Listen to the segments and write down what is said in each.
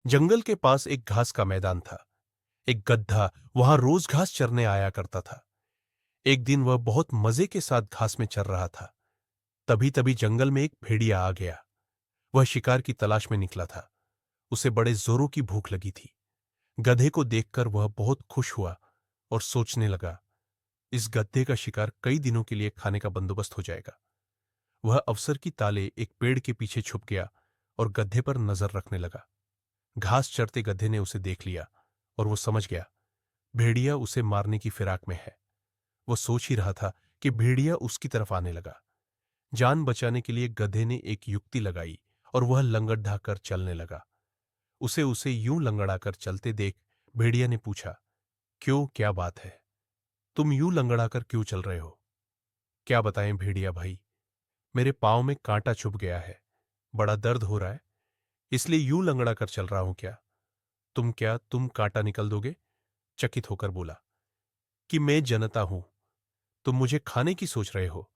जंगल के पास एक घास का मैदान था। एक गधा वहां रोज घास चरने आया करता था। एक दिन वह बहुत मजे के साथ घास में चर रहा था। तभी तभी जंगल में एक भेड़िया आ गया। वह शिकार की तलाश में निकला था। उसे बड़े जोरों की भूख लगी थी। गधे को देखकर वह बहुत खुश हुआ और सोचने लगा, इस गधे का शिकार कई दिनों के लिए खाने का बंदोबस्त हो जाएगा। वह अवसर की ताले एक पेड़ के पीछे छुप गया और गधे पर नजर रखने लगा। घास चरते गधे ने उसे देख लिया और वो समझ गया भेड़िया उसे मारने की फिराक में है। वो सोच ही रहा था कि भेड़िया उसकी तरफ आने लगा। जान बचाने के लिए गधे ने एक युक्ति लगाई और वह लंगड़ कर चलने लगा। उसे उसे यूं लंगड़ाकर चलते देख भेड़िया ने पूछा, क्यों, क्या बात है? तुम यूं लंगड़ाकर क्यों चल रहे हो? क्या बताएं भेड़िया भाई, मेरे पांव में कांटा चुभ गया है। बड़ा दर्द हो रहा है, इसलिए यूं लंगड़ाकर चल रहा हूं। तुम कांटा निकल दोगे? चकित होकर बोला कि मैं जनता हूं, तुम मुझे खाने की सोच रहे हो,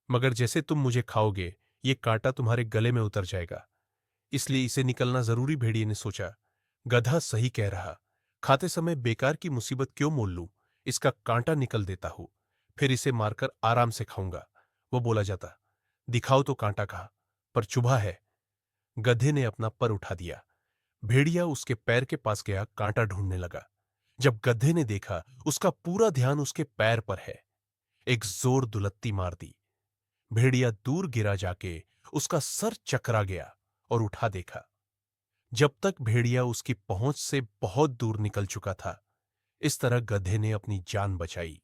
मगर जैसे तुम मुझे खाओगे ये कांटा तुम्हारे गले में उतर जाएगा, इसलिए इसे निकलना जरूरी। भेड़िए ने सोचा, गधा सही कह रहा, खाते समय बेकार की मुसीबत क्यों मोल लूं। इसका कांटा निकल देता हूं, फिर इसे मारकर आराम से खाऊंगा। वो बोला जाता, दिखाओ तो कांटा कहाँ, पर चुभा है। गधे ने अपना पर उठा दिया। भेड़िया उसके पैर के पास गया, कांटा ढूंढने लगा। जब गधे ने देखा उसका पूरा ध्यान उसके पैर पर है, एक जोर दुलत्ती मार दी। भेड़िया दूर गिरा जाके उसका सर चकरा गया और उठा देखा। जब तक भेड़िया उसकी पहुंच से बहुत दूर निकल चुका था। इस तरह गधे ने अपनी जान बचाई।